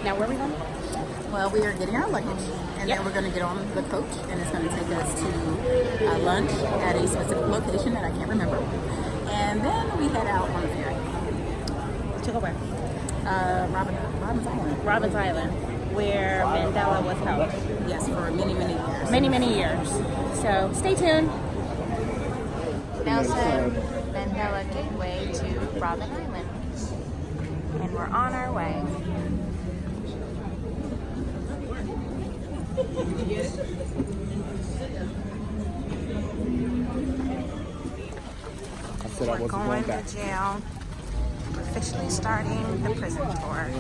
Now, where are we going? Well, we are getting our luggage, and then we're going to get on the coach, and it's going to take us to lunch at a specific location that I can't remember. And then we head out on the ferry. To go where? Robben's Island. Robben's Island, where Mandela was held. Yes, for many, many years. Many, many years. So stay tuned. Nelson Mandela Gateway to Robben Island. And we're on our way. We're going to jail. We're officially starting the prison tour.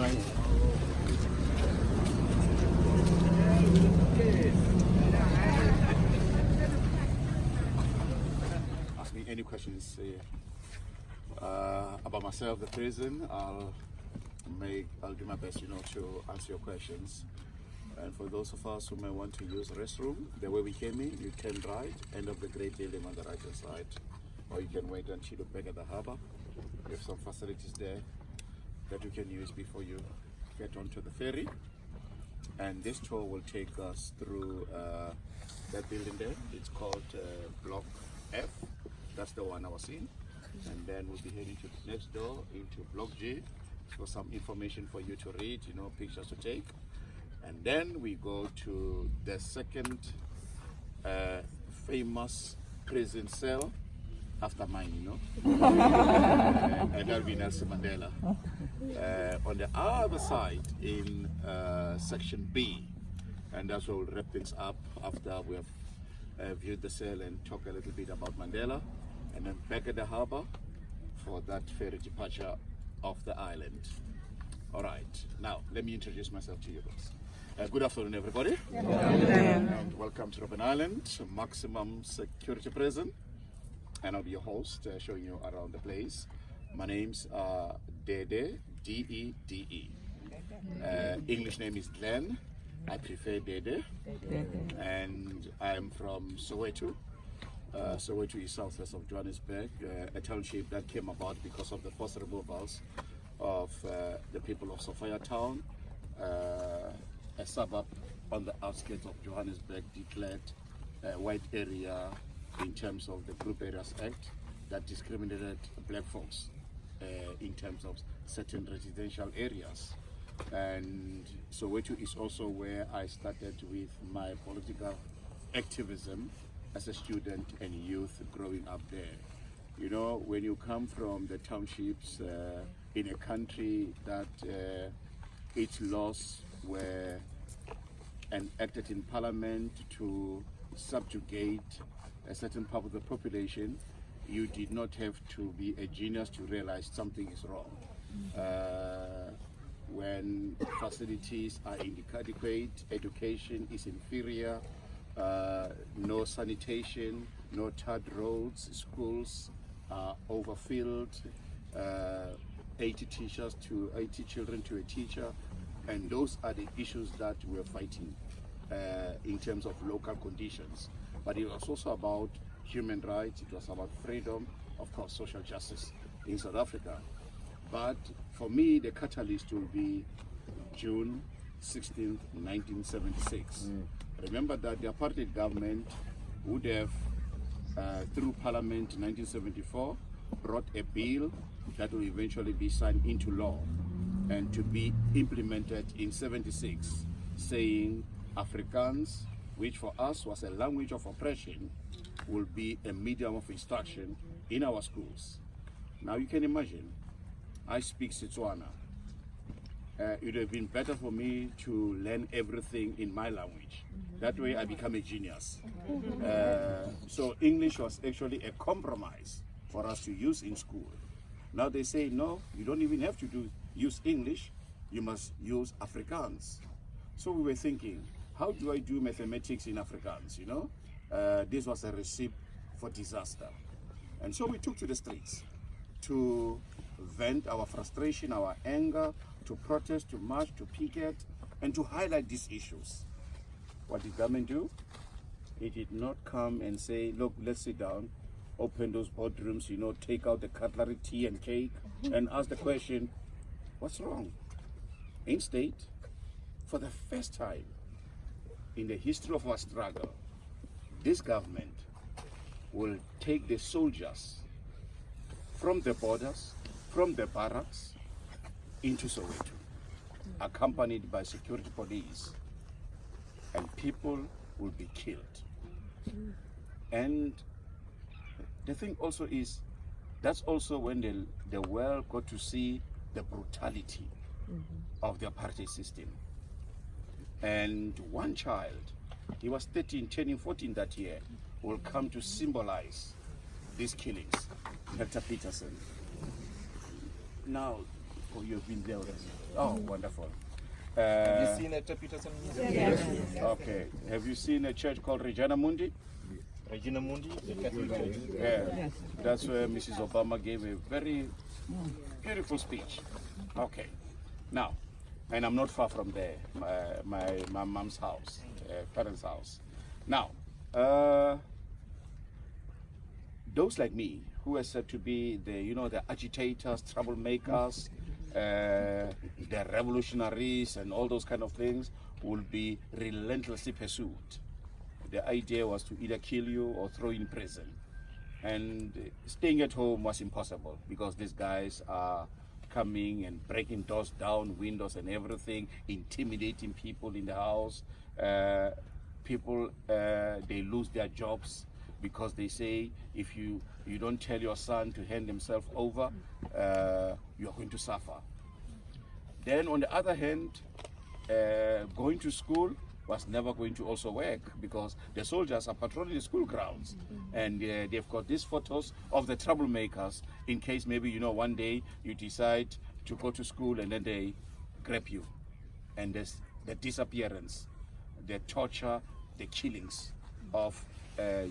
Ask me any questions about myself, the prison. I'll do my best, to answer your questions. And for those of us who may want to use the restroom, the way we came in, you turn right, end of the great building on the right hand side. Or you can wait until you back at the harbor. We have some facilities there that you can use before you get onto the ferry. And this tour will take us through that building there. It's called Block F. That's the one I was in. And then we'll be heading to the next door into Block G for some information for you to read, pictures to take. And then we go to the second famous prison cell after mine, and that'll be Nelson Mandela. On the other side in section B, and that's where we'll wrap things up after we have viewed the cell and talk a little bit about Mandela, and then back at the harbor for that ferry departure of the island. All right, now let me introduce myself to you guys. Good afternoon, everybody. And welcome to Robben Island, maximum security prison. And I'll be your host, showing you around the place. My name's DeDe, D-E-D-E. English name is Glenn. I prefer DeDe. And I'm from Soweto. Soweto is southwest of Johannesburg, a township that came about because of the forced removals of the people of Soweto, a suburb on the outskirts of Johannesburg, declared a white area in terms of the Group Areas Act that discriminated black folks in terms of certain residential areas. And Soweto is also where I started with my political activism as a student and youth growing up there. When you come from the townships in a country that its laws were enacted in parliament to subjugate a certain part of the population, you did not have to be a genius to realize something is wrong. When facilities are inadequate, education is inferior, no sanitation, no tarred roads, schools are overfilled, 80 children to a teacher, and those are the issues that we're fighting in terms of local conditions. But it was also about human rights, it was about freedom, of course, social justice in South Africa. But for me, the catalyst will be June 16th, 1976. Remember that the Apartheid government would have, through Parliament in 1974, brought a bill that will eventually be signed into law and to be implemented in 76, saying Afrikaans, which for us was a language of oppression, will be a medium of instruction in our schools. Now you can imagine, I speak Setswana. It would have been better for me to learn everything in my language. That way I become a genius. So English was actually a compromise for us to use in school. Now they say, no, you don't even have to use English, you must use Afrikaans. So we were thinking, how do I do mathematics in Afrikaans, This was a recipe for disaster. And so we took to the streets to vent our frustration, our anger, to protest, to march, to picket, and to highlight these issues. What did government do? It did not come and say, look, let's sit down, open those boardrooms, take out the cutlery, tea and cake, and ask the question, what's wrong? Instead, for the first time in the history of our struggle, this government will take the soldiers from the borders, from the barracks, into Soweto, accompanied by security police, and people will be killed. And the thing also is, that's also when the world got to see the brutality of the apartheid system. And one child, he was 13, turning 14 that year, will come to symbolize these killings. Dr. Peterson. Now, oh, you've been there already. Oh, wonderful. Have you seen Dr. Peterson? Yes. Okay. Have you seen a church called Regina Mundi? Regina Mundi, the Catholic Church. Yeah. That's where Mrs. Obama gave a very beautiful speech. Okay. Now, and I'm not far from there, my mom's house, parents' house. Now, those like me, who are said to be the agitators, troublemakers, the revolutionaries, and all those kind of things, will be relentlessly pursued. The idea was to either kill you or throw you in prison. And staying at home was impossible because these guys are coming and breaking doors down, windows and everything, intimidating people in the house. People, they lose their jobs because they say if you don't tell your son to hand himself over, you are going to suffer. Then on the other hand, going to school was never going to also work because the soldiers are patrolling the school grounds, and they've got these photos of the troublemakers in case maybe one day you decide to go to school and then they grab you, and there's the disappearance, the torture, the killings of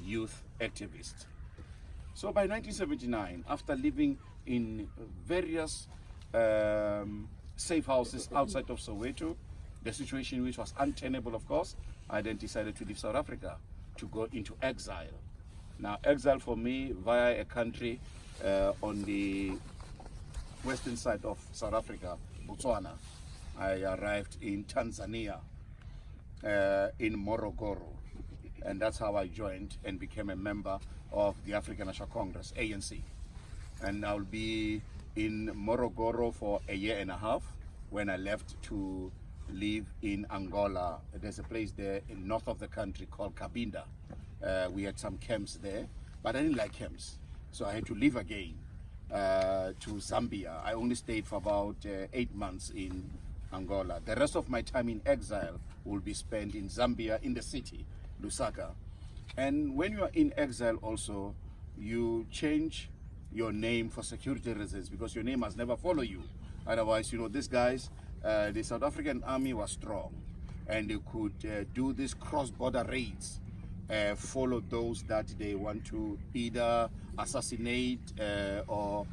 youth activists. So by 1979, after living in various safe houses outside of Soweto, the situation which was untenable, of course, I then decided to leave South Africa to go into exile. Now, exile for me via a country on the western side of South Africa, Botswana. I arrived in Tanzania, in Morogoro, and that's how I joined and became a member of the African National Congress, ANC. And I'll be in Morogoro for a year and a half when I left to live in Angola. There's a place there in north of the country called Cabinda. We had some camps there, but I didn't like camps, so I had to leave again to Zambia. I only stayed for about 8 months in Angola. The rest of my time in exile will be spent in Zambia, in the city, Lusaka. And when you are in exile also, you change your name for security reasons because your name must never follow you. Otherwise, these guys, the South African army was strong and they could do these cross-border raids, follow those that they want to either assassinate or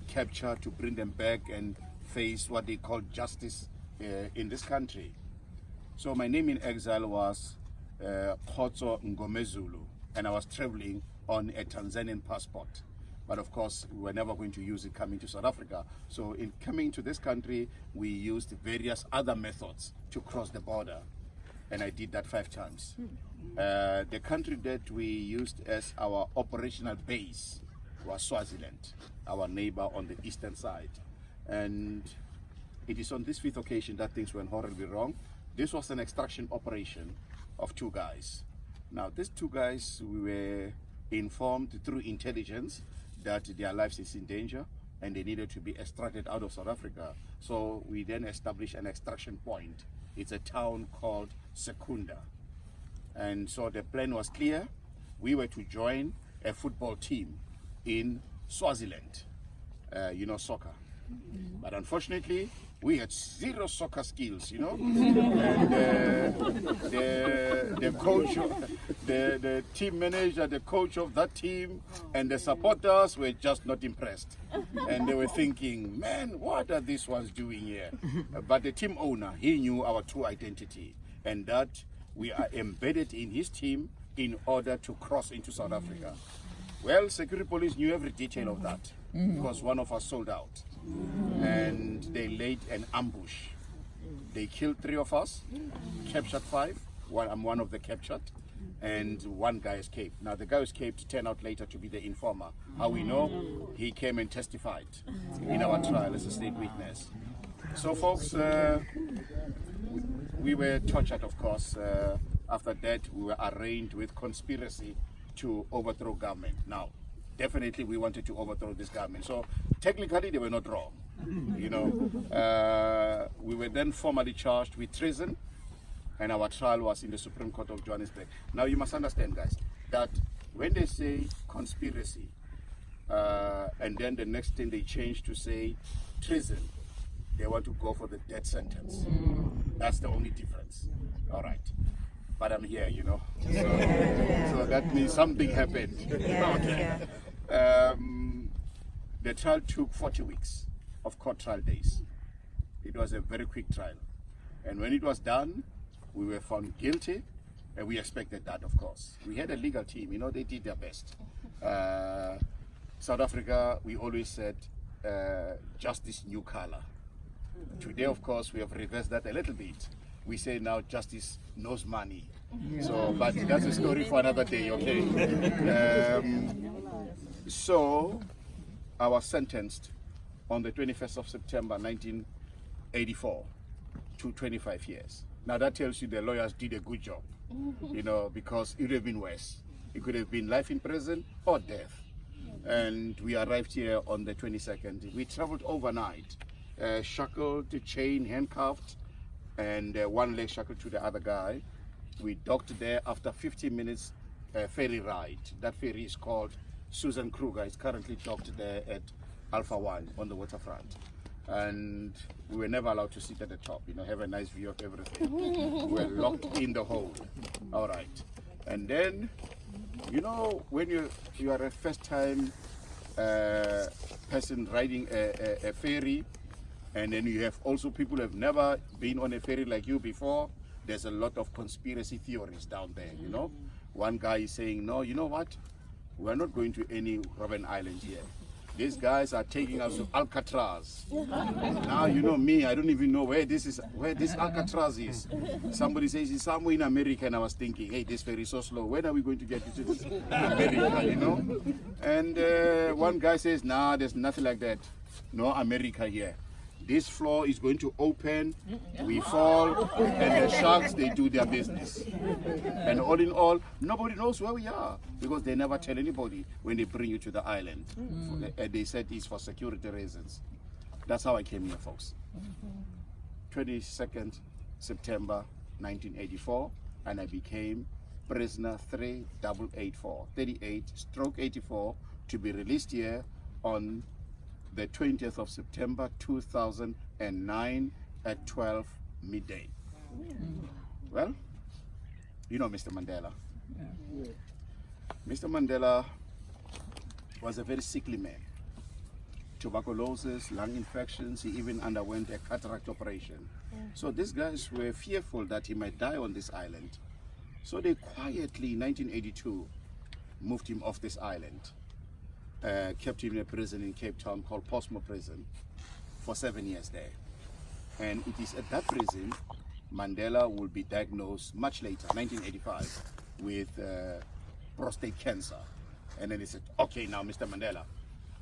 capture to bring them back and face what they call justice in this country. So my name in exile was Khotso Ngomezulu, and I was traveling on a Tanzanian passport. But of course, we were never going to use it coming to South Africa. So in coming to this country, we used various other methods to cross the border. And I did that 5 times. The country that we used as our operational base was Swaziland, our neighbor on the eastern side. And it is on this 5th occasion that things went horribly wrong. This was an extraction operation of 2 guys. Now, these 2 guys, we were informed through intelligence that their lives is in danger and they needed to be extracted out of South Africa. So we then established an extraction point. It's a town called Secunda. And so the plan was clear. We were to join a football team in Swaziland, soccer. But unfortunately, we had 0 soccer skills, and the coach, the team manager, the coach of that team, and the supporters were just not impressed. And they were thinking, man, what are these ones doing here? But the team owner, he knew our true identity, and that we are embedded in his team in order to cross into South Africa. Well, security police knew every detail of that because one of us sold out. And they laid an ambush They killed 3 of us, captured 5. I'm one of the captured, and 1 guy escaped. Now the guy who escaped turned out later to be the informer. How we know? He came and testified in our trial as a state witness. So folks, we were tortured, of course. After that, we were arraigned with conspiracy to overthrow government. Now, definitely we wanted to overthrow this government. So technically they were not wrong. You know, we were then formally charged with treason, and our trial was in the Supreme Court of Johannesburg. Now you must understand, guys, that when they say conspiracy, and then the next thing they change to say treason, they want to go for the death sentence. That's the only difference. All right. But I'm here, you know. So that means something happened. Okay. The trial took 40 weeks of court trial days. It was a very quick trial. And when it was done, we were found guilty, and we expected that, of course. We had a legal team, you know, they did their best. South Africa, we always said, justice new color. Today, of course, we have reversed that a little bit. We say now justice knows money. So, but that's a story for another day, okay? So, I was sentenced on the 21st of September 1984 to 25 years. Now that tells you the lawyers did a good job, you know, because it would have been worse. It could have been life in prison or death. And we arrived here on the 22nd. We traveled overnight, shackled, chained, handcuffed, and 1 leg shackled to the other guy. We docked there after 15 minutes ferry ride. That ferry is called Susan Kruger. It's currently docked there at Alpha 1 on the waterfront. And we were never allowed to sit at the top, you know, have a nice view of everything. We were locked in the hold. All right. And then, you know, when you are a first-time person riding a ferry, and then you have also people who have never been on a ferry like you before, there's a lot of conspiracy theories down there, you know. One guy is saying, no, you know what? We're not going to any Robben Island here. These guys are taking us to Alcatraz. Now, you know me, I don't even know where this Alcatraz is. Somebody says it's somewhere in America, and I was thinking, hey, this ferry is so slow. When are we going to get to this America, you know? And one guy says, nah, there's nothing like that. No America here. This floor is going to open, we fall, and the sharks, they do their business. And all in all, nobody knows where we are, because they never tell anybody when they bring you to the island. And they said it's for security reasons. That's how I came here, folks. 22nd September 1984, and I became prisoner 3884, 38/84, to be released here on the 20th of September 2009 at 12 midday. Well, you know Mr. Mandela. Mr. Mandela was a very sickly man. Tuberculosis, lung infections, he even underwent a cataract operation. So these guys were fearful that he might die on this island. So they quietly, in 1982, moved him off this island. Kept him in a prison in Cape Town called Posmo Prison for 7 years there. And it is at that prison Mandela will be diagnosed much later, 1985, with prostate cancer. And then he said, okay, now Mr. Mandela,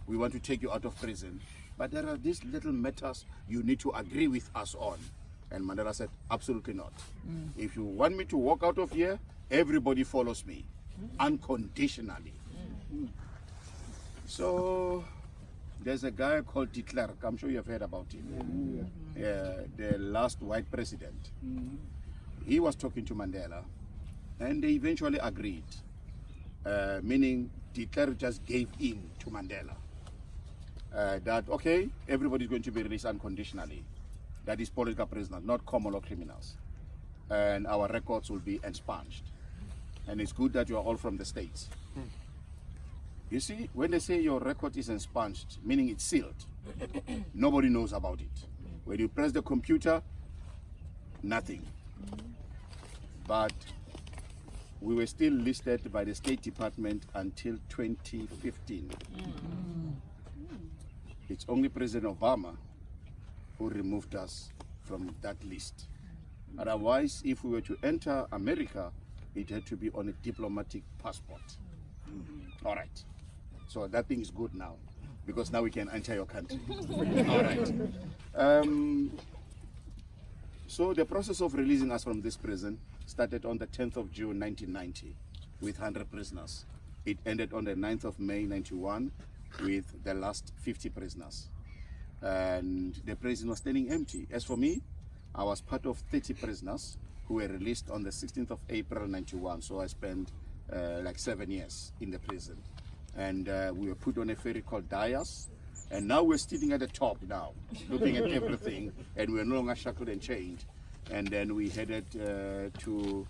we want to take you out of prison, but there are these little matters you need to agree with us on. And Mandela said, absolutely not. If you want me to walk out of here, everybody follows me unconditionally. So there's a guy called DeDe, I'm sure you have heard about him. The last white president. He was talking to Mandela, and they eventually agreed, meaning DeDe just gave in to Mandela. That, okay, everybody's going to be released unconditionally. That is political prisoners, not common law criminals. And our records will be expunged. And it's good that you are all from the States. You see, when they say your record is expunged, meaning it's sealed, nobody knows about it. When you press the computer, nothing. But we were still listed by the State Department until 2015. It's only President Obama who removed us from that list. Otherwise, if we were to enter America, it had to be on a diplomatic passport. All right. So that thing is good now, because now we can enter your country. All right. So the process of releasing us from this prison started on the 10th of June 1990 with 100 prisoners. It ended on the 9th of May 91 with the last 50 prisoners. And the prison was standing empty. As for me, I was part of 30 prisoners who were released on the 16th of April 91. So I spent like 7 years in the prison. And we were put on a ferry called Dias. And now we're sitting at the top now, looking at everything, and we're no longer shackled and chained. And then we headed to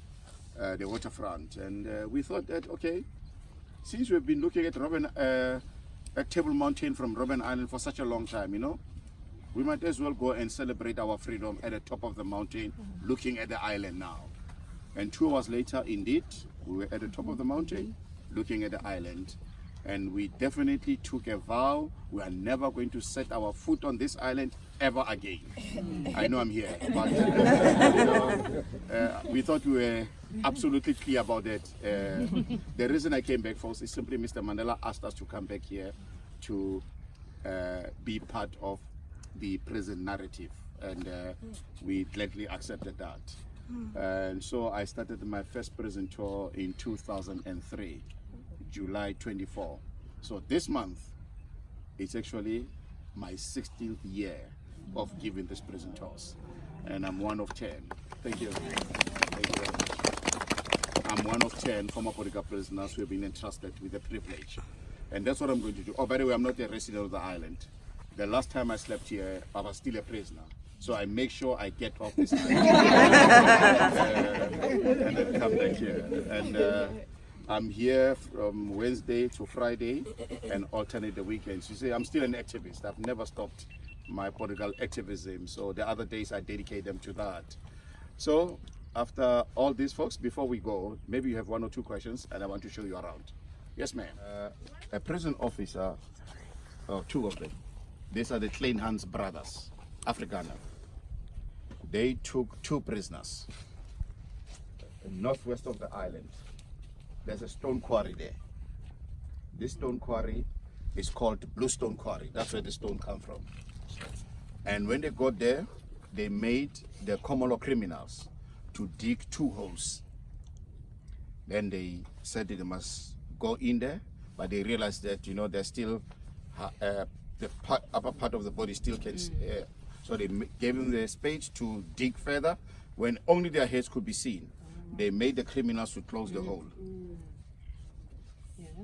the waterfront. And we thought that, okay, since we've been looking at Robben, at Table Mountain from Robben Island for such a long time, you know, we might as well go and celebrate our freedom at the top of the mountain, looking at the island now. And 2 hours later, indeed, we were at the top of the mountain, looking at the island. And we definitely took a vow, we are never going to set our foot on this island ever again. I know I'm here, but you know, we thought we were absolutely clear about that. The reason I came back, folks, is simply Mr. Mandela asked us to come back here to be part of the prison narrative, and we gladly accepted that. And so I started my first prison tour in 2003. July 24. So this month, it's actually my 16th year of giving this prison tours. And I'm one of 10. Thank you. Thank you very much. I'm one of 10 former political prisoners who have been entrusted with the privilege. And that's what I'm going to do. Oh, by the way, I'm not a resident of the island. The last time I slept here, I was still a prisoner. So I make sure I get off this island and then come back here. And I'm here from Wednesday to Friday and alternate the weekends. You see, I'm still an activist. I've never stopped my political activism. So the other days I dedicate them to that. So after all these folks, before we go, maybe you have 1 or 2 questions and I want to show you around. Yes, ma'am. A prison officer, 2 of them. These are the Kleinhans brothers, Afrikaner. They took 2 prisoners northwest of the island. There's a stone quarry there. This stone quarry is called Bluestone Quarry. That's where the stone comes from. And when they got there, they made the common law criminals to dig 2 holes. Then they said they must go in there, but they realized that, you know, there's still the upper part of the body still can. So they gave them the space to dig further when only their heads could be seen. They made the criminals to close the hole.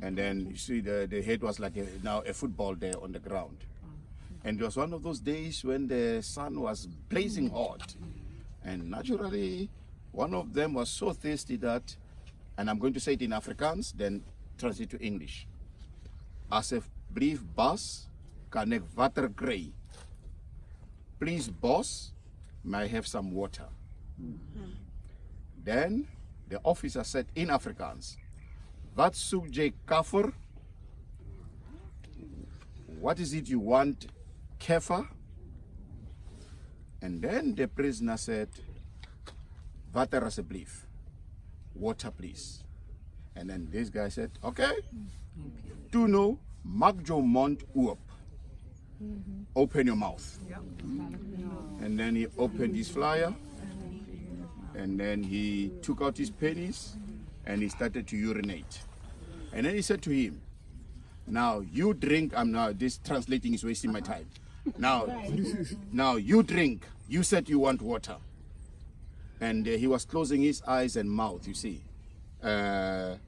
And then you see the head was like now a football there on the ground. And it was one of those days when the sun was blazing hot. And naturally, one of them was so thirsty that, and I'm going to say it in Afrikaans, then translate to English. Asseblief Bas, kan ek water kry? Please, boss, may I have some water? Then the officer said in Afrikaans, wat soek jy kaffer? What is it you want, keffer? And then the prisoner said, water asseblief, water please. And then this guy said, okay, do no, maak jou mond oop. Open your mouth. And then he opened his flyer, and then he took out his pennies, and he started to urinate. And then he said to him, now you drink, this translating is wasting my time. Now you drink, you said you want water. And he was closing his eyes and mouth, you see. Then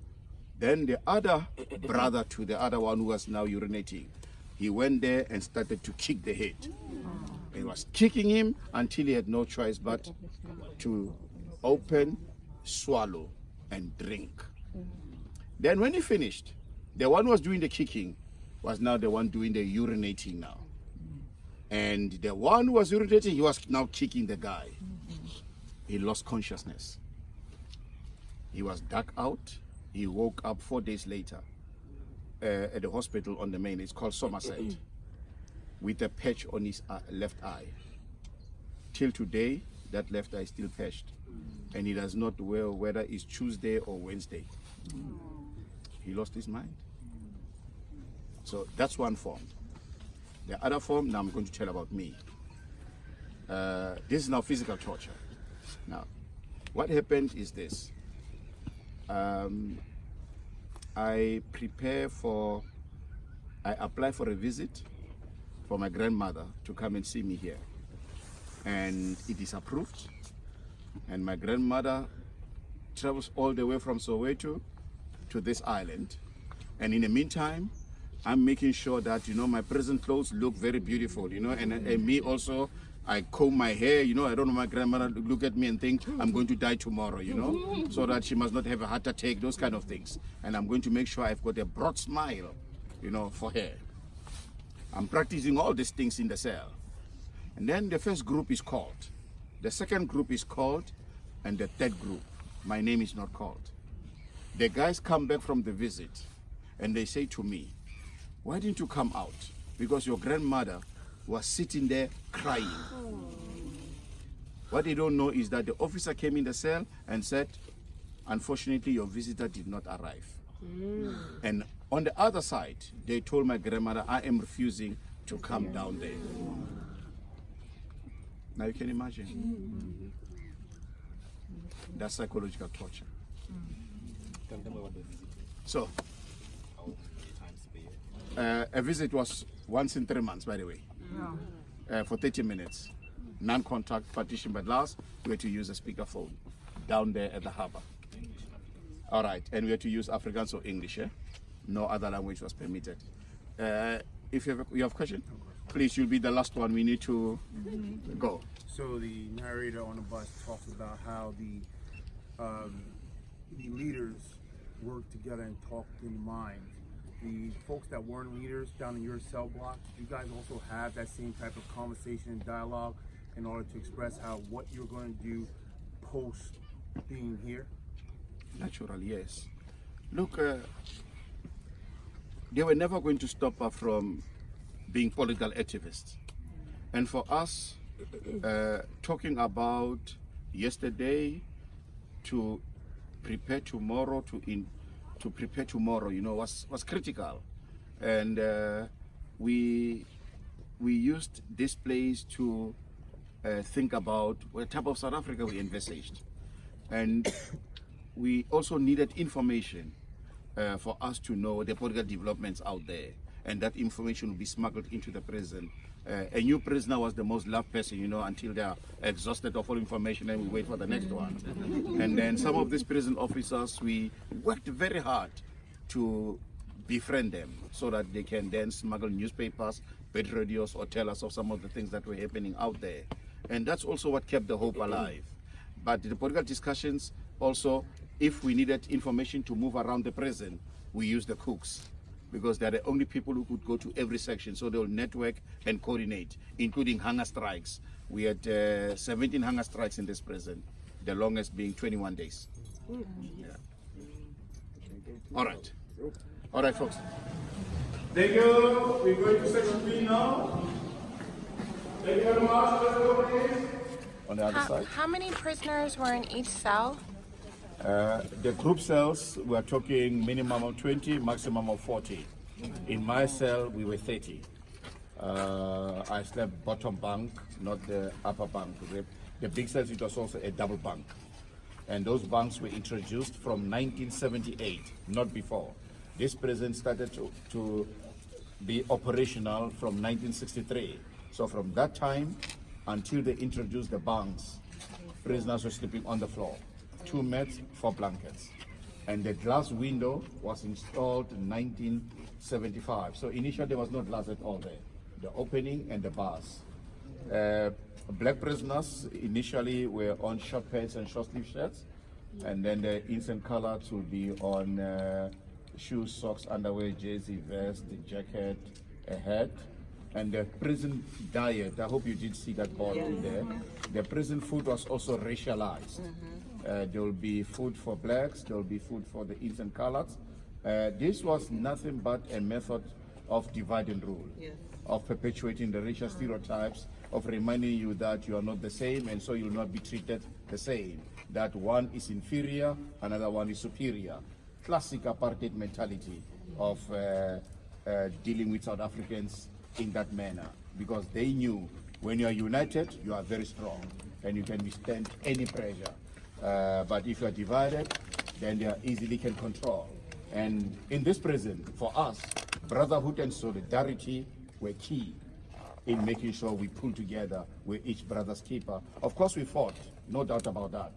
the other brother to the other one who was now urinating, he went there and started to kick the head. He was kicking him until he had no choice but to open, swallow, and drink. Then when he finished, the one who was doing the kicking was now the one doing the urinating now. And the one who was urinating, he was now kicking the guy. He lost consciousness. He was dug out. He woke up 4 days later at the hospital on the main. It's called Somerset, with a patch on his left eye. till today, that left eye is still patched. And he does not know whether it's Tuesday or Wednesday. He lost his mind. So that's one form. The other form, now I'm going to tell about me. This is now physical torture. Now, what happened is this. I apply for a visit for my grandmother to come and see me here. And it is approved. And my grandmother travels all the way from Soweto to this island. And in the meantime, I'm making sure that, my present clothes look very beautiful, and me also, I comb my hair, I don't want my grandmother to look at me and think I'm going to die tomorrow, so that she must not have a heart attack, those kind of things. And I'm going to make sure I've got a broad smile, for her. I'm practicing all these things in the cell. And then the first group is called. The second group is called, and the third group, my name is not called. The guys come back from the visit, and they say to me, why didn't you come out? Because your grandmother was sitting there crying. What they don't know is that the officer came in the cell and said, unfortunately, your visitor did not arrive. And on the other side, they told my grandmother, I am refusing to come down there. Now you can imagine. That's psychological torture. Tell them about the visit. So, How many times per year? a visit was once in 3 months, by the way, for 30 minutes. Non-contact partition, but last we had to use a speakerphone down there at the harbor. All right, and we had to use Afrikaans or English. No other language was permitted. If you have a question, please, you'll be the last one. We need to go. So the narrator on the bus talks about how the leaders work together and talk in mind. The folks that weren't leaders down in your cell block, you guys also have that same type of conversation and dialogue in order to express what you're going to do post being here? Naturally, yes. Look, they were never going to stop us from being political activists. And for us, talking about yesterday to prepare tomorrow, to prepare tomorrow, was critical. And we used this place to think about what type of South Africa we envisaged. And we also needed information for us to know the political developments out there, and that information will be smuggled into the prison. A new prisoner was the most loved person, until they are exhausted of all information and we wait for the next one. And then some of these prison officers, we worked very hard to befriend them so that they can then smuggle newspapers, bed radios, or tell us of some of the things that were happening out there. And that's also what kept the hope alive. But the political discussions also, if we needed information to move around the prison, we used the cooks, because they're the only people who could go to every section, so they'll network and coordinate, including hunger strikes. We had 17 hunger strikes in this prison, the longest being 21 days. Yeah. All right, folks. Thank you. We're going to section B now. Thank you very much. Let's go, please. On the other side. How many prisoners were in each cell? The group cells, we are talking minimum of 20, maximum of 40. In my cell, we were 30. I slept bottom bunk, not the upper bunk. The big cells, it was also a double bunk. And those bunks were introduced from 1978, not before. This prison started to be operational from 1963. So from that time until they introduced the bunks, prisoners were sleeping on the floor. 2 mats, 4 blankets. And the glass window was installed in 1975. So initially there was no glass at all there. The opening and the bars. Black prisoners initially were on short pants and short sleeve shirts. And then the instant color would be on shoes, socks, underwear, jersey, vest, jacket, a hat. And the prison diet, I hope you did see that board in there. The prison food was also racialized. There will be food for blacks, there will be food for the instant colors. This was nothing but a method of divide and rule, of perpetuating the racial stereotypes of reminding you that you are not the same, and so you will not be treated the same. That one is inferior, another one is superior. Classic apartheid mentality of dealing with South Africans in that manner, because they knew when you are united, you are very strong and you can withstand any pressure. But if you are divided, then they are easily can control. And in this prison, for us, brotherhood and solidarity were key in making sure we pull together with each brother's keeper. Of course, we fought, no doubt about that.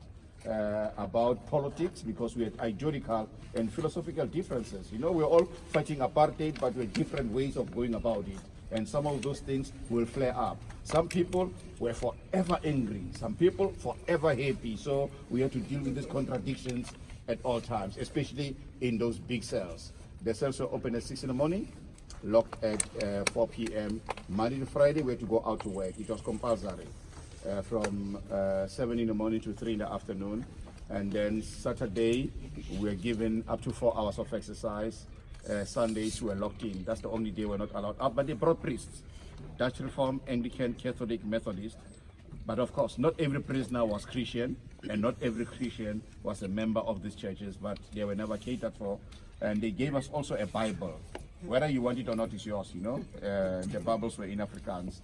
About politics, because we had ideological and philosophical differences. You know, we're all fighting apartheid, but with different ways of going about it. And some of those things will flare up. Some people were forever angry, some people forever happy. So we had to deal with these contradictions at all times, especially in those big cells. The cells were open at 6 in the morning, locked at 4 p.m. Monday to Friday, we had to go out to work. It was compulsory. From 7 in the morning to 3 in the afternoon. And then Saturday, we were given up to 4 hours of exercise. Sundays, we were locked in. That's the only day we're not allowed out. But they brought priests, Dutch Reform, Anglican, Catholic, Methodist. But of course, not every prisoner was Christian, and not every Christian was a member of these churches, but they were never catered for. And they gave us also a Bible. Whether you want it or not is yours, you know. The Bibles were in Afrikaans.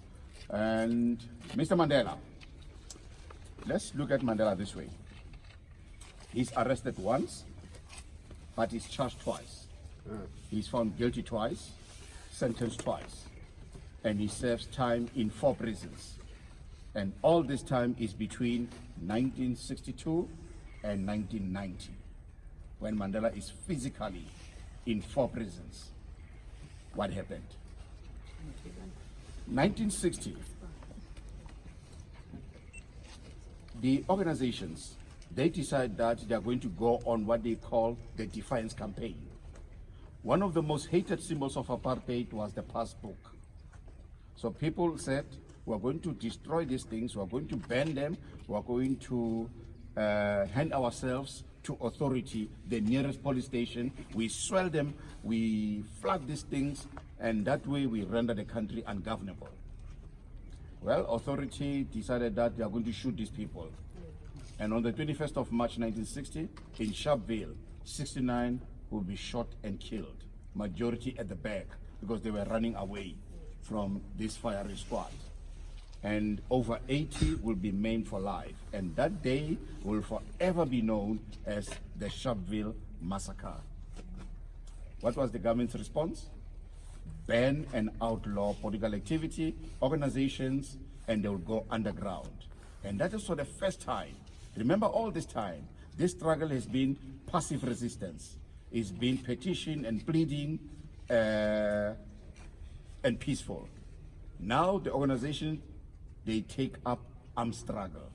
And Mr. Mandela, let's look at Mandela this way. He's arrested once, but he's charged twice. He's found guilty twice, sentenced twice, and he serves time in 4 prisons. And all this time is between 1962 and 1990, when Mandela is physically in 4 prisons. What happened? 1960, the organizations, they decide that they are going to go on what they call the defiance campaign. One of the most hated symbols of apartheid was the passbook. So people said, we're going to destroy these things, we're going to ban them, we're going to hand ourselves to authority, the nearest police station, we swell them, we flood these things, and that way we render the country ungovernable. Well, authority decided that they are going to shoot these people. And on the 21st of March 1960, in Sharpeville, 69 will be shot and killed, majority at the back, because they were running away from this firing squad. And over 80 will be maimed for life. And that day will forever be known as the Sharpeville Massacre. What was the government's response? Ban and outlaw political activity, organizations, and they will go underground. And that is for the first time. Remember, all this time, this struggle has been passive resistance. It's been petition and pleading and peaceful. Now the organization, they take up armed struggle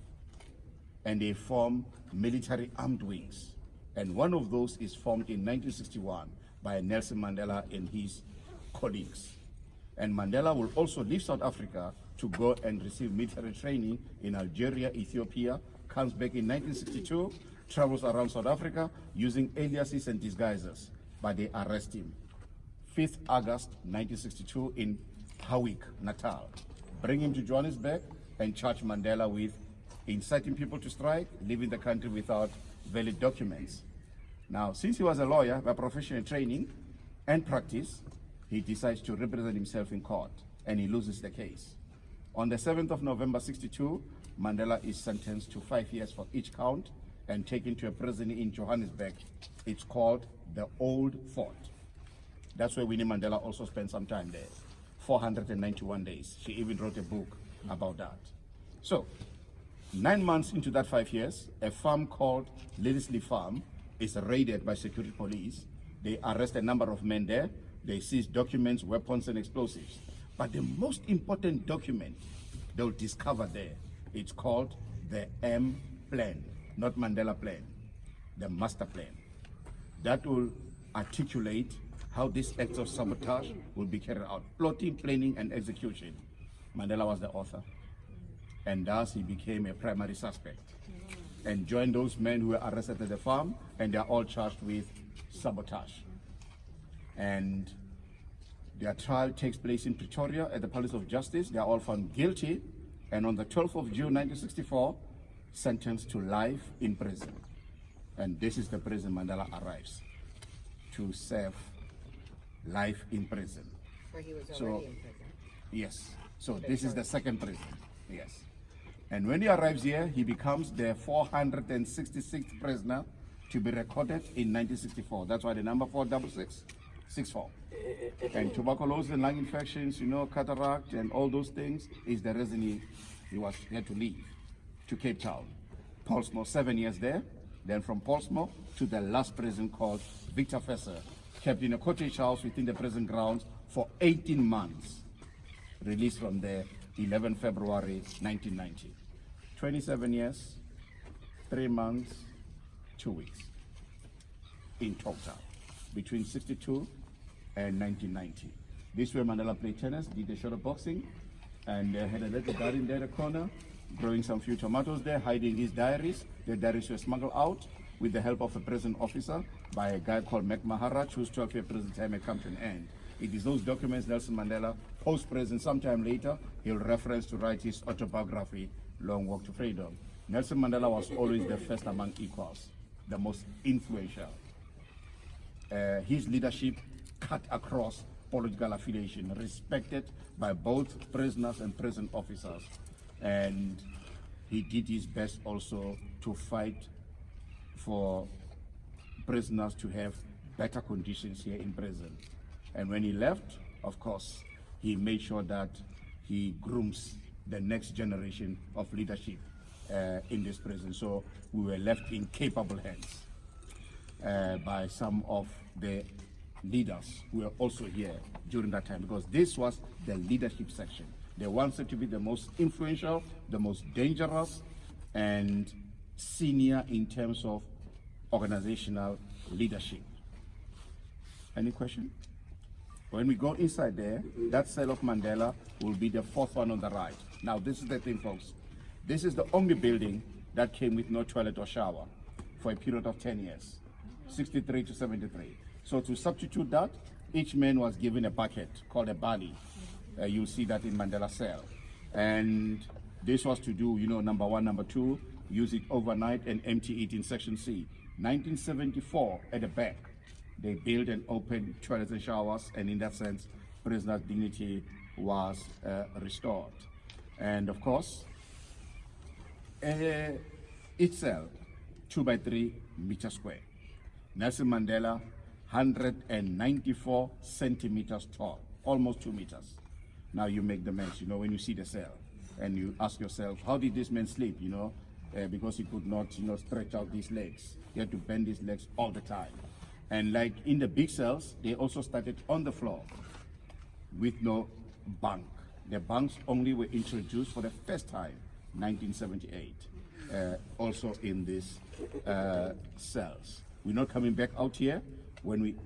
and they form military armed wings. And one of those is formed in 1961 by Nelson Mandela and his colleagues. And Mandela will also leave South Africa to go and receive military training in Algeria, Ethiopia, comes back in 1962, travels around South Africa using aliases and disguises, but they arrest him. 5th August 1962 in Howick, Natal. Bring him to Johannesburg and charge Mandela with inciting people to strike, leaving the country without valid documents. Now, since he was a lawyer by profession and training and practice, he decides to represent himself in court, and he loses the case. On the 7th of November 62, Mandela is sentenced to 5 years for each count and taken to a prison in Johannesburg. It's called the Old Fort. That's where Winnie Mandela also spent some time there, 491 days. She even wrote a book about that. So, 9 months into that 5 years, a farm called Lilisley Farm is raided by security police. They arrest a number of men there. They seize documents, weapons, and explosives. But the most important document they'll discover there, it's called the M Plan, not Mandela Plan, the master plan. That will articulate how this act of sabotage will be carried out. Plotting, planning, and execution. Mandela was the author. And thus he became a primary suspect and joined those men who were arrested at the farm, and they are all charged with sabotage. And their trial takes place in Pretoria at the Palace of Justice. They are all found guilty, And on the 12th of June 1964, sentenced to life in prison. And this is the prison Mandela arrives to serve life in prison. Where he was So- already in prison. Yes. So this is the second prison. Yes. And when he arrives here, he becomes the 466th prisoner to be recorded in 1964. That's why the number 46664. And tuberculosis and lung infections, cataract and all those things is the reason he was had to leave to Cape Town. Portsmouth, 7 years there. Then from Portsmouth to the last prison called Victor Fesser, kept in a cottage house within the prison grounds for 18 months. Released from there 11 February 1990. 27 years, 3 months, 2 weeks in total between 62 and 1990. This is where Mandela played tennis, did a shot of boxing, and had a little garden there in the corner, growing some few tomatoes there, hiding his diaries. The diaries were smuggled out with the help of a prison officer by a guy called Mac Maharaj, whose 12-year prison time had come to an end. It is those documents Nelson Mandela, post-prison, sometime later, he'll reference to write his autobiography, Long Walk to Freedom. Nelson Mandela was always the first among equals, the most influential. His leadership cut across political affiliation, respected by both prisoners and prison officers. And he did his best also to fight for prisoners to have better conditions here in prison. And when he left, of course, he made sure that he grooms the next generation of leadership in this prison. So we were left in capable hands by some of the leaders who were also here during that time, because this was the leadership section. They wanted to be the most influential, the most dangerous, and senior in terms of organizational leadership. Any question? When we go inside there, that cell of Mandela will be the fourth one on the right. Now, this is the thing, folks. This is the only building that came with no toilet or shower for a period of 10 years, 63 to 73. So to substitute that, each man was given a bucket called a bali. You'll see that in Mandela cell. And this was to do, number one, number two, use it overnight and empty it in section C. 1974, at the back, they built and opened toilets and showers, and in that sense, prisoner dignity was restored. And of course, each cell, 2 by 3 meters square. Nelson Mandela, 194 centimeters tall, almost 2 meters. Now you make the math, when you see the cell, and you ask yourself, how did this man sleep, because he could not, stretch out these legs. He had to bend his legs all the time. And like in the big cells, they also started on the floor with no bunk. The bunks only were introduced for the first time, 1978, also in these cells. We're not coming back out here. When we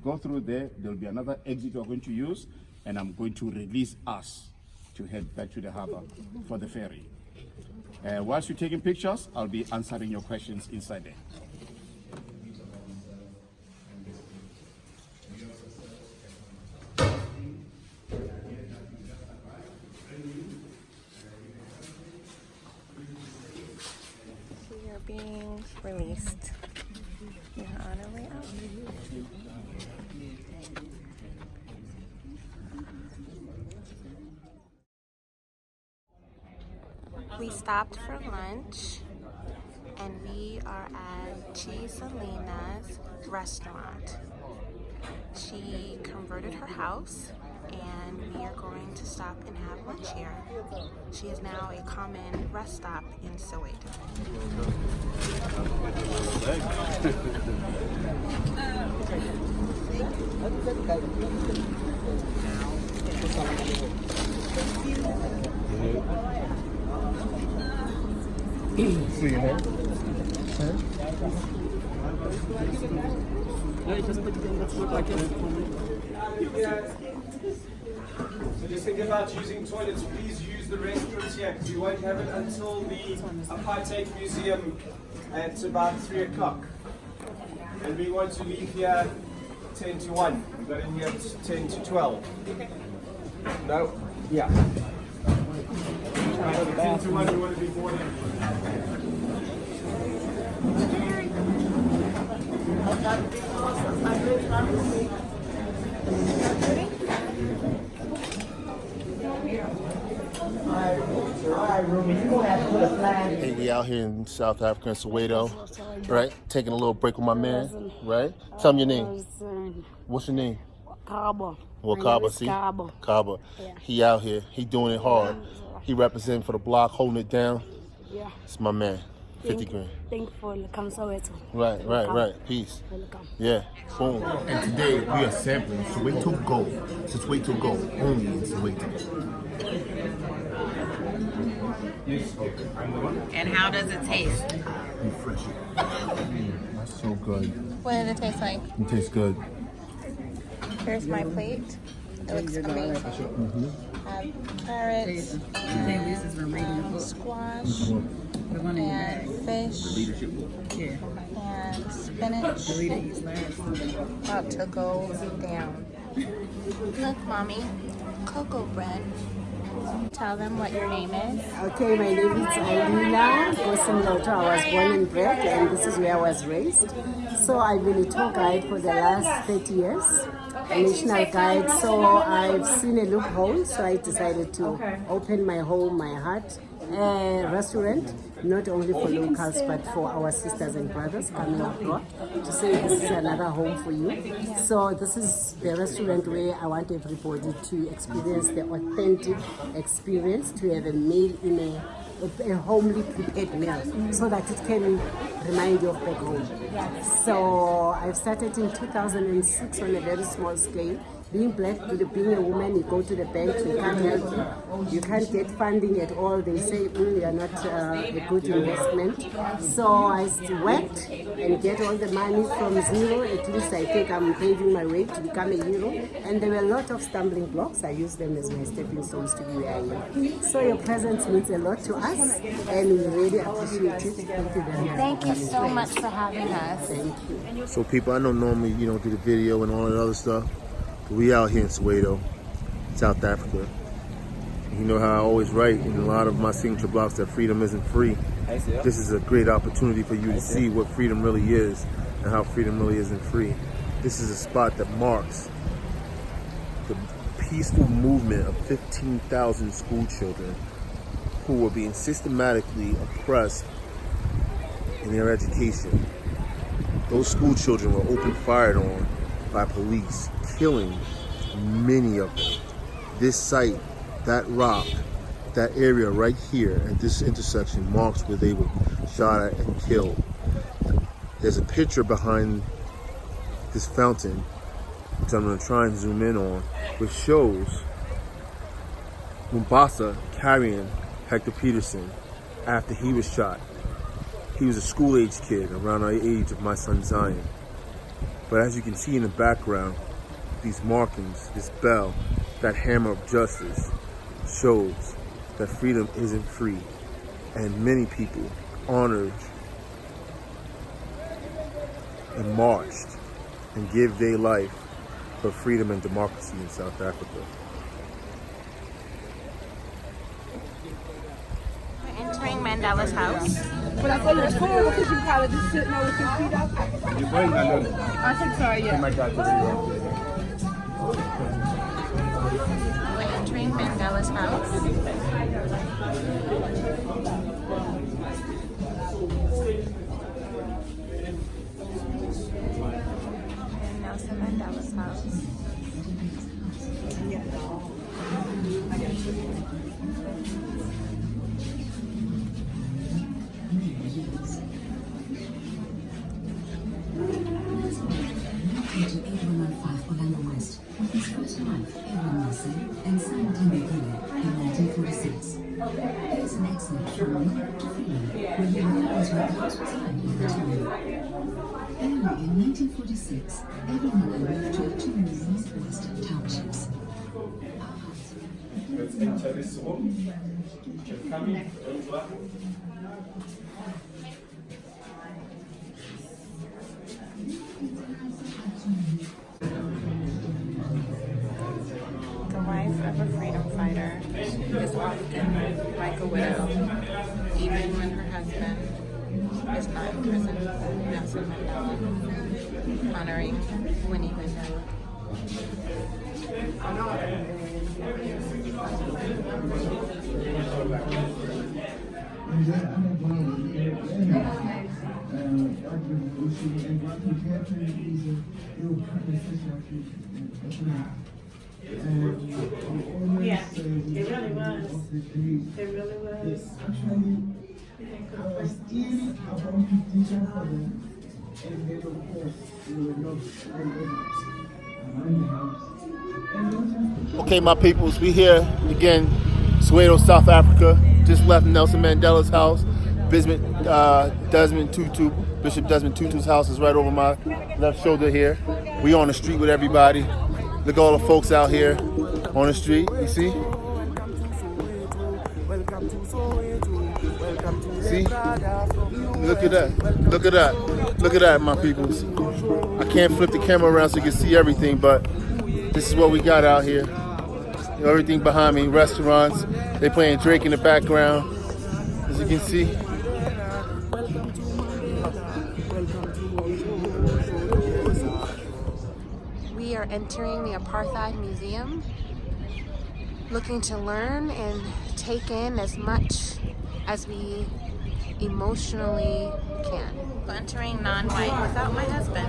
go through there, there'll be another exit we're going to use, and I'm going to release us to head back to the harbor for the ferry. Whilst you're taking pictures, I'll be answering your questions inside there. We are being released. You're on our way out. We stopped for lunch and we are at Chez Alina's restaurant. She converted her house and we are going to stop and have lunch here. She is now a common rest stop in Soweto. So just think about using toilets, please use the restrooms here because we won't have it until the Apartheid Museum at about 3 o'clock. And we want to leave here 10 to 1. We got in here at 10 to 12. No? Yeah. Hey, we out here in South Africa, in Soweto, right? Taking a little break with my man, right? Tell me your name. What's your name? Kaba. Well, Kaba, see? Kaba. Yeah. He out here. He doing it hard. He representing for the block, holding it down. Yeah. It's my man. 50 grand. Thank you for come Soweto. Right. Peace. Welcome. Yeah. Boom. And today we are sampling Soweto Gold. Soweto Gold, only in Soweto. And how does it taste? Refreshing. That's so good. What did it taste like? It tastes good. Here's my plate. It looks amazing. Carrots, and squash, and fish, and spinach. About to go down. Look, Mommy, cocoa bread. Tell them what your name is. Okay, my name is Alina. Soweto. I was born and bred, and this is where I was raised. So I've been a tour guide for the last 30 years, a national guide. So I've seen a loophole, so I decided to open my home, my heart, a restaurant, not only for locals, but for our sisters and brothers coming abroad, to say this is another home for you. So this is the restaurant where I want everybody to experience the authentic experience, to have a meal in a homely prepared meal, so that it can remind you of back home. So I've started in 2006 on a very small scale. Being black, being a woman, you go to the bank, they can't help you. You can't get funding at all. They say you are not a good investment. So I worked and get all the money from zero. At least I think I'm paving my way to become a hero. And there were a lot of stumbling blocks. I use them as my stepping stones to be where I am. So your presence means a lot to us, and we really appreciate it. Thank you very much. Thank you so much for having us. Thank you. So people, I know normally you don't do the video and all that other stuff. We out here in Soweto, South Africa. You know how I always write in a lot of my signature blocks that freedom isn't free. This is a great opportunity for you to see what freedom really is and how freedom really isn't free. This is a spot that marks the peaceful movement of 15,000 school children who were being systematically oppressed in their education. Those school children were open fired on by police, killing many of them. This site, that rock, that area right here at this intersection marks where they were shot at and killed. There's a picture behind this fountain, which I'm going to try and zoom in on, which shows Mombasa carrying Hector Peterson after he was shot. He was a school-age kid around the age of my son Zion. But as you can see in the background, these markings, this bell, that hammer of justice shows that freedom isn't free. And many people honored and marched and gave their life for freedom and democracy in South Africa. We're entering Mandela's house. But I thought it was cool because you probably just sitting there with your feet up. I think so, yeah. We're entering Mandela's house. And Nelson Mandela's house. His first wife, Nelson, and son Mandela in 1946. He is an excellent family to freedom, where he remembers where the house was hiding at the time. Early in 1946, everyone moved to 2 Western townships. Let's enter this room. You can come in. The wife of a freedom fighter is often like a widow, even when her husband is not in prison. Nelson Mandela, honoring Winnie Window. Yeah, it really was. It really was. I was still about to teach for them, and then of course we were not around the house. Okay, my peoples, we here again, Soweto, South Africa. Just left Nelson Mandela's house. Desmond Tutu, Bishop Desmond Tutu's house is right over my left shoulder here. We on the street with everybody. Look at all the folks out here on the street. You see? See? Look at that. Look at that. Look at that, my peoples. I can't flip the camera around so you can see everything, but this is what we got out here. Everything behind me, restaurants. They playing Drake in the background, as you can see. We are entering the Apartheid Museum, looking to learn and take in as much as we emotionally can. Entering non-white without my husband.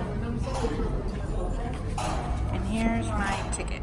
And here's my ticket.